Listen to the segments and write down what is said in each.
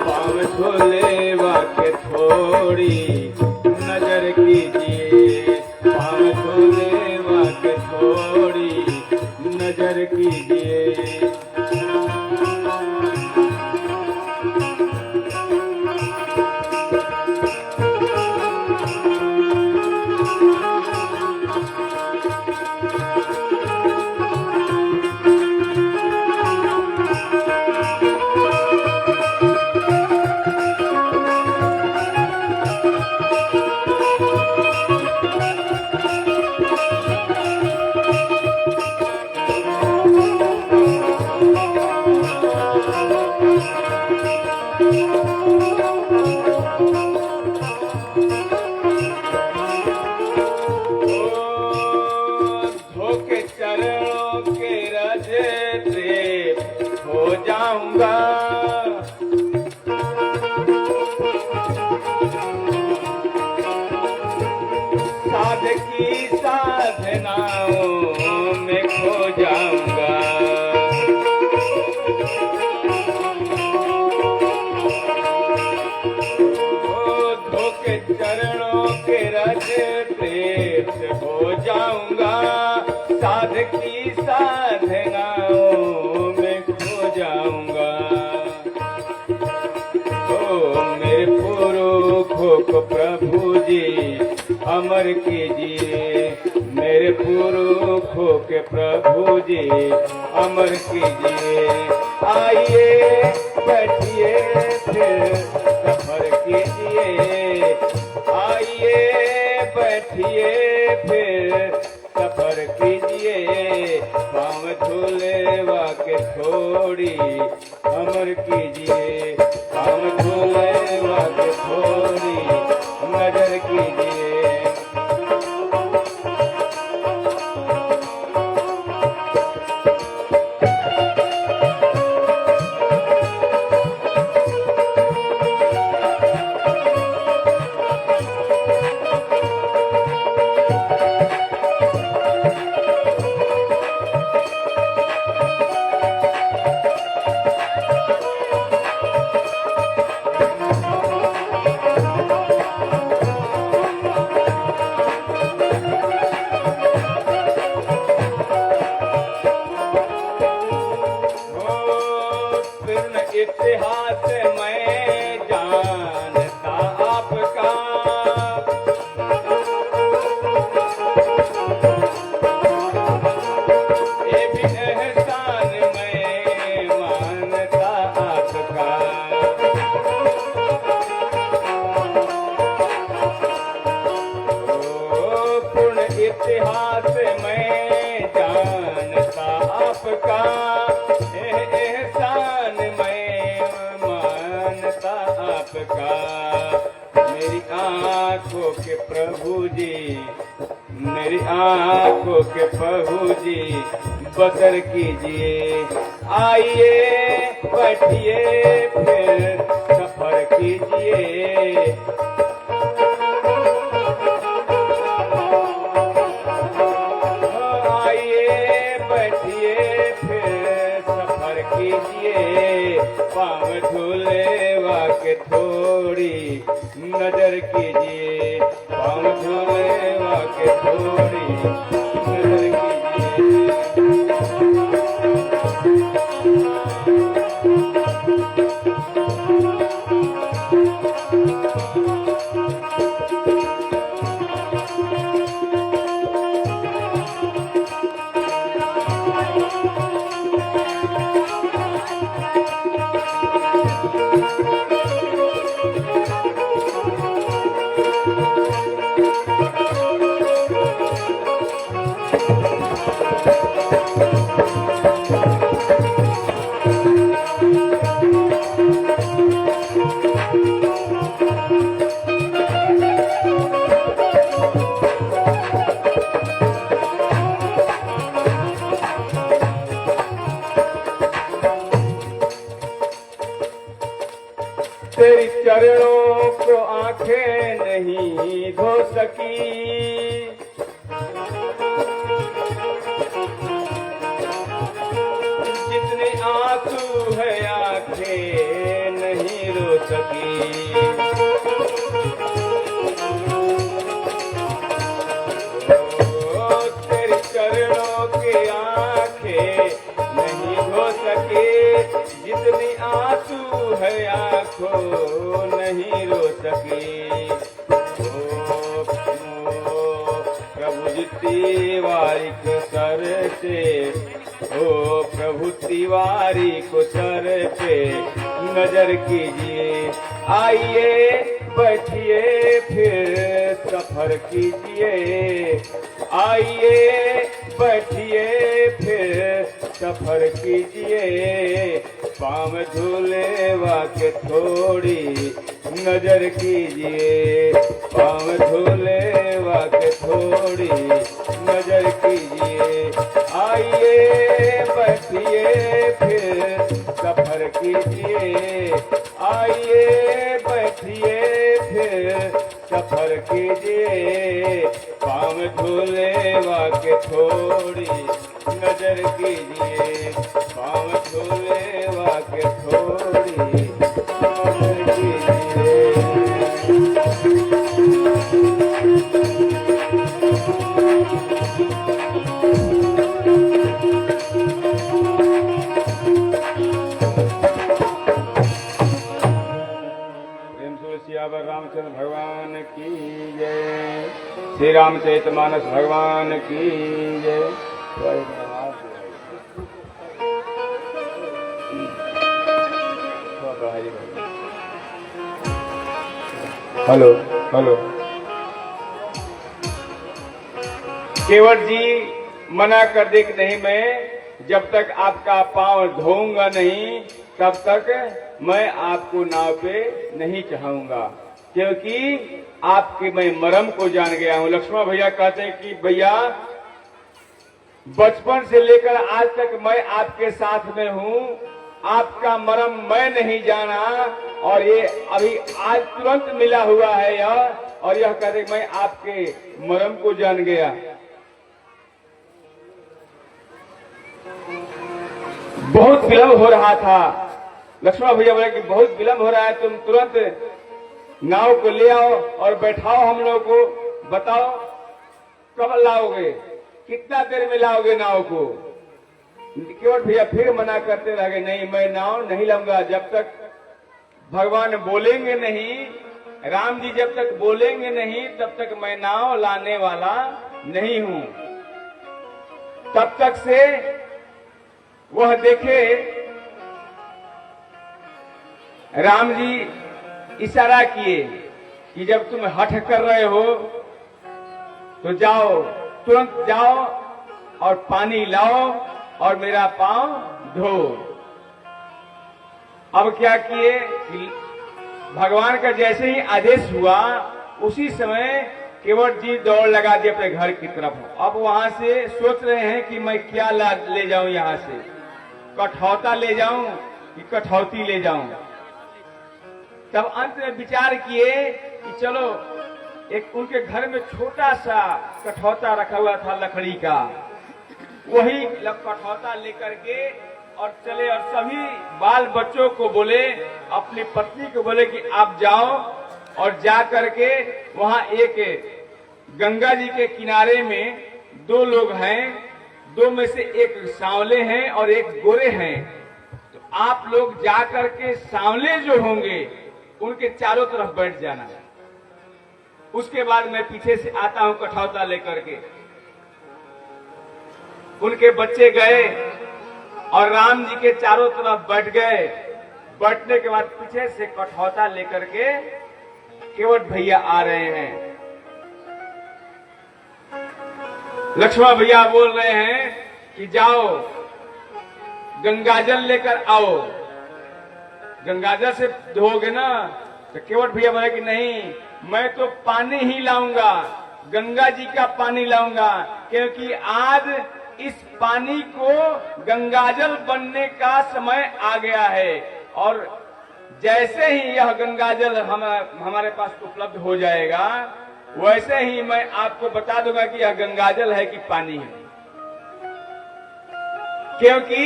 पाँव धुलवा के थोड़ी नजर कीजिए, पाँव धुलवा के थोड़ी नजर कीजिए। धोके चरणों के रज से हो जाऊंगा, साधकी साधनाओं में खो जाऊंगा। धोके चरणों के रज प्रेम से हो जाऊंगा, साधकी साधनाओं में खो जाऊंगा। ओ मेरे पुरुषों को प्रभु जी अमर कीजिए, मेरे पुरुषों के प्रभु जी अमर कीजिए। आइए बैठिए फिर सफर कीजिए, आइए बैठिए फिर सफर कीजिए। पाँव धुलवा के थोड़ी अमर कीजिए, पाँव धुलवा के थोड़ी नजर कीजिए। इतिहास मैं जानता आपका, ये भी एहसान मैं मानता आपका। ओ पूर्ण इतिहास मैं जानता आपका, एहसान मैं मानता आपका। मेरी आंखों के प्रभु जी, मेरी आंखों के प्रभु जी बसर कीजिए। आइए बैठिए फिर सफर कीजिए। आइए बैठिए फिर सफर कीजिए। पाँव धुलवा के थोड़ी नजर कीजिए, पाँव धुलवा के थोड़ी नजर कीजिए। तेरी चरणों को आंखें नहीं धो सकी, से, ओ प्रभु तिवारी को सर पे नजर कीजिए। आइए बैठिए फिर सफर कीजिए, आइए बैठिए फिर सफर कीजिए। पाँव धुले वाके थोड़ी नजर कीजिए, पाँव धुले वाके थोड़ी नजर कीजिए। आइए बैठिए फिर सफर कीजिए, आइए बैठिए फिर सफर कीजिए। पाँव धुले वाके थोड़ी नजर कीजिए, पाँव धुले वाके थोड़ी नजर कीजिए। सियावर रामचंद्र भगवान की जय, श्री रामचरितमानस भगवान की जय। हेलो हेलो, केवट जी मना कर दे कि नहीं, मैं जब तक आपका पांव धोऊंगा नहीं तब तक मैं आपको नाव पे नहीं चढ़ाऊंगा, क्योंकि आपके मैं मरम को जान गया हूं। लक्ष्मण भैया कहते हैं कि भैया बचपन से लेकर आज तक मैं आपके साथ में हूं, आपका मरम मैं नहीं जाना, और ये अभी आज तुरंत मिला हुआ है यह, और यह कहते मैं आपके मरम को जान गया। बहुत विलंब हो रहा था, लक्ष्मण भैया बोले कि बहुत विलंब हो रहा है, तुम तुरंत नाव को ले आओ और बैठाओ हम लोग को, बताओ कब लाओगे, कितना देर में लाओगे नाव को। केवट भैया फिर मना करते रह गए, नहीं मैं नाव नहीं लाऊंगा जब तक भगवान बोलेंगे नहीं, राम जी जब तक बोलेंगे नहीं तब तक मैं नाव लाने वाला नहीं हूं। तब तक से वह देखे राम जी इशारा किए कि जब तुम हठ कर रहे हो तो जाओ, तुरंत जाओ और पानी लाओ और मेरा पांव धो। अब क्या किए कि भगवान का जैसे ही आदेश हुआ उसी समय केवट जी दौड़ लगा दिए अपने घर की तरफ। अब वहां से सोच रहे हैं कि मैं क्या ले जाऊं, यहां से कठौता ले जाऊं कि कठौती ले जाऊं। तब अंत में विचार किए कि चलो एक उनके घर में छोटा सा कठौता रखा हुआ था लकड़ी का, वही कठौता लेकर के और चले, और सभी बाल बच्चों को बोले, अपनी पत्नी को बोले कि आप जाओ और जा करके वहां एक गंगा जी के किनारे में दो लोग हैं, दो में से एक सांवले हैं और एक गोरे हैं, तो आप लोग जा करके सांवले जो होंगे उनके चारों तरफ बैठ जाना, उसके बाद मैं पीछे से आता हूं कठौता लेकर के। उनके बच्चे गए और राम जी के चारों तरफ बैठ गए। बैठने के बाद पीछे से कठौता लेकर के केवट भैया आ रहे हैं। लक्ष्मण भैया बोल रहे हैं कि जाओ गंगाजल लेकर आओ, गंगाजल से धोगे ना। तो केवट भैया बोले कि नहीं, मैं तो पानी ही लाऊंगा, गंगा जी का पानी लाऊंगा, क्योंकि आज इस पानी को गंगाजल बनने का समय आ गया है, और जैसे ही यह गंगाजल हमारे पास उपलब्ध हो जाएगा वैसे ही मैं आपको बता दूंगा कि यह गंगाजल है कि पानी है। क्योंकि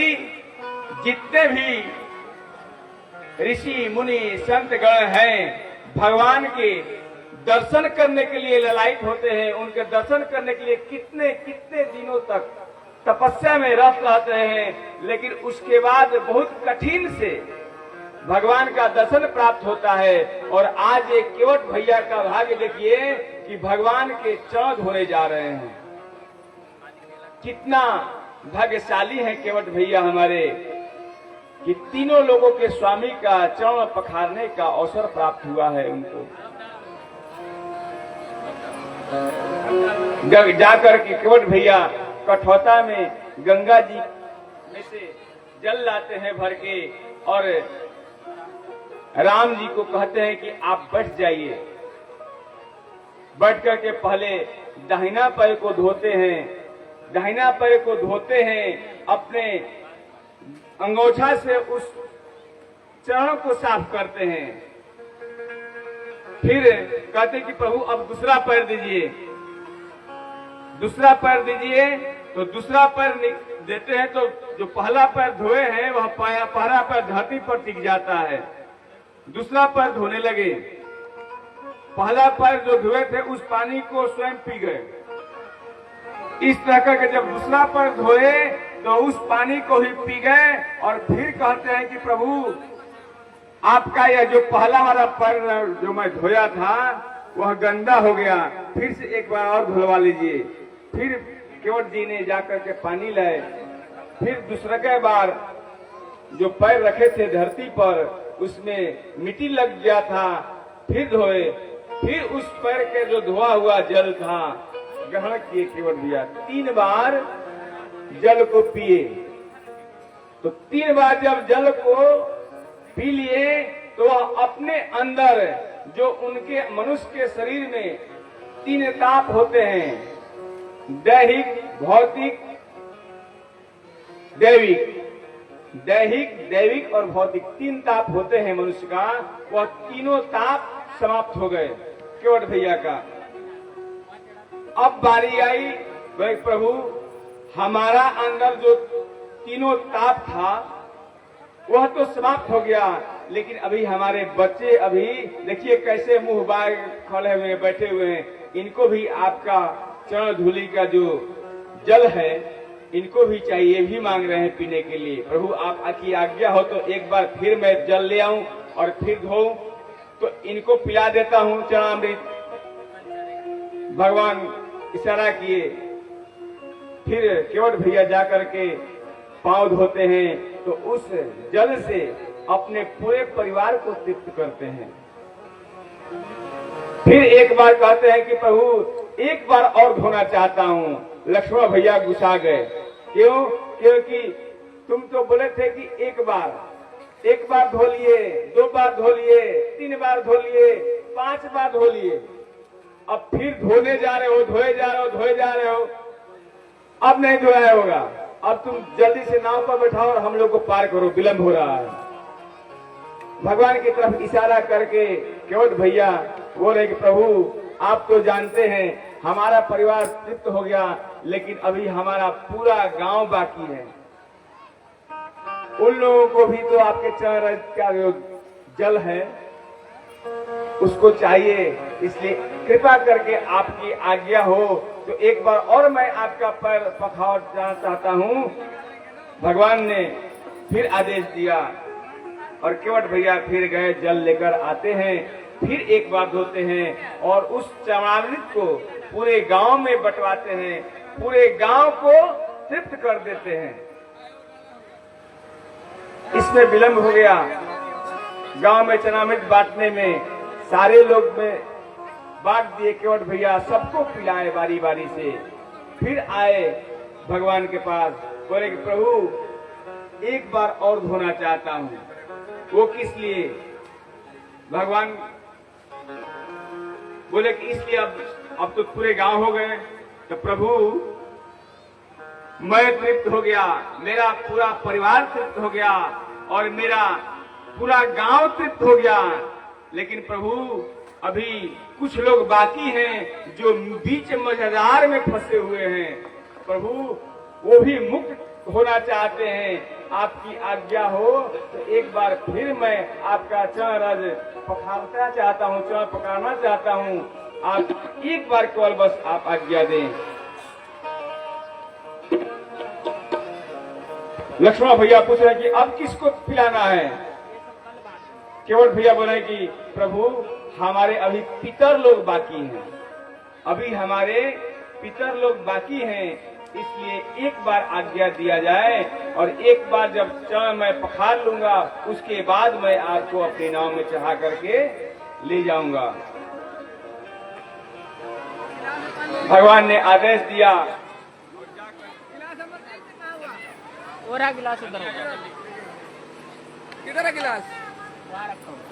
जितने भी ऋषि मुनि संत गण हैं भगवान के दर्शन करने के लिए ललायित होते हैं, उनके दर्शन करने के लिए कितने कितने दिनों तक तपस्या में रत रहते हैं, लेकिन उसके बाद बहुत कठिन से भगवान का दर्शन प्राप्त होता है। और आज एक केवट भैया का भाग्य देखिए कि भगवान के चरण धोने जा रहे हैं। कितना भाग्यशाली हैं केवट भैया हमारे कि तीनों लोगों के स्वामी का चरण पखारने का अवसर प्राप्त हुआ है उनको। जाकर के केवट भैया कठौता में गंगा जी में से जल लाते हैं भर के और राम जी को कहते हैं कि आप बैठ जाइए। बैठ करके पहले दाहिना पैर को धोते हैं, दाहिना पैर को धोते हैं, अपने अंगोछा से उस चरणों को साफ करते हैं। फिर कहते कि प्रभु अब दूसरा पैर दीजिए, दूसरा पैर दीजिए। तो दूसरा पैर देते हैं तो जो पहला पैर धोए हैं वह पहला पैर धरती पर टिक जाता है। दूसरा पैर धोने लगे, पहला पैर जो धोए थे उस पानी को स्वयं पी गए। इस तरह करके जब दूसरा पैर धोए तो उस पानी को ही पी गए और फिर कहते हैं कि प्रभु आपका यह जो पहला वाला पैर जो मैं धोया था वह गंदा हो गया, फिर से एक बार और धुलवा लीजिए। फिर केवट जी ने जाकर के पानी लाए, फिर दूसरे बार जो पैर रखे थे धरती पर उसमें मिट्टी लग गया था, फिर धोए, फिर उस पैर के जो धोआ हुआ जल था ग्रहण किए केवट भैया। 3 बार जल को पिए। तो 3 बार जब जल को पी लिए तो अपने अंदर जो उनके मनुष्य के शरीर में 3 ताप होते हैं, दैहिक, भौतिक, दैविक। दैहिक, दैविक और भौतिक 3 ताप होते हैं मनुष्य का, वह तीनों ताप समाप्त हो गए केवट भैया का। अब बारी आई भाई प्रभु हमारा अंदर जो तीनों ताप था वह तो समाप्त हो गया, लेकिन अभी हमारे बच्चे अभी देखिए कैसे मुंह बाय खड़े हुए बैठे हुए हैं, इनको भी आपका चरण धूलि का जो जल है इनको भी चाहिए, भी मांग रहे हैं पीने के लिए। प्रभु आपकी आज्ञा हो तो एक बार फिर मैं जल ले आऊं और फिर धोऊं, तो इनको पिला देता हूं चरणामृत। भगवान इशारा किए, फिर केवट भैया जाकर के पांव धोते हैं तो उस जल से अपने पूरे परिवार को तृप्त करते हैं। फिर एक बार कहते हैं कि प्रभु एक बार और धोना चाहता हूं। लक्ष्मण भैया गुस्सा गए, क्यों? क्योंकि तुम तो बोले थे कि एक बार धो लिए, 2 बार धो लिए, 3 बार धो लिए, 5 बार धो लिए, अब फिर धोने जा रहे हो, धोए जा रहे हो, अब नहीं धोया होगा, अब तुम जल्दी से नाव पर बैठाओ और हम लोग को पार करो, विलंब हो रहा है। भगवान की तरफ इशारा करके केवट भैया बोल रहे कि प्रभु आप तो जानते हैं हमारा परिवार तृप्त हो गया, लेकिन अभी हमारा पूरा गांव बाकी है, उन लोगों को भी तो आपके चरण का जो जल है उसको चाहिए, इसलिए कृपा करके आपकी आज्ञा हो तो एक बार और मैं आपका पैर पखारना चाहता हूं। भगवान ने फिर आदेश दिया और केवट भैया फिर गए, जल लेकर आते हैं, फिर एक बार धोते हैं और उस चरणामृत को पूरे गांव में बंटवाते हैं, पूरे गांव को तृप्त कर देते हैं। इसमें विलंब हो गया, गांव में चरणामृत बांटने में सारे लोग में बांट दिए, केवट भैया सबको पिलाए बारी बारी से। फिर आए भगवान के पास, बोले कि प्रभु एक बार और धोना चाहता हूं। वो किस लिए? भगवान बोले कि इसलिए अब तो पूरे गांव हो गए, तो प्रभु मैं तृप्त हो गया, मेरा पूरा परिवार तृप्त हो गया और मेरा पूरा गांव तृप्त हो गया, लेकिन प्रभु अभी कुछ लोग बाकी हैं जो बीच मझधार में फंसे हुए हैं, प्रभु वो भी मुक्त होना चाहते हैं। आपकी आज्ञा हो तो एक बार फिर मैं आपका चरण पखारना चाहता हूँ, चरण पखारना चाहता हूँ, आप एक बार केवल बस आप आज्ञा दें। लक्ष्मण भैया पूछ रहे कि अब किसको पिलाना है? केवट भैया बोले कि प्रभु हमारे अभी पितर लोग बाकी हैं, अभी हमारे पितर लोग बाकी हैं, इसलिए एक बार आज्ञा दिया जाए और एक बार जब मैं पखार लूंगा उसके बाद मैं आपको अपने नाव में चढ़ा करके ले जाऊंगा। भगवान ने आदेश दिया। और गिलास उधर किधर है गिलास? वहाँ रखो।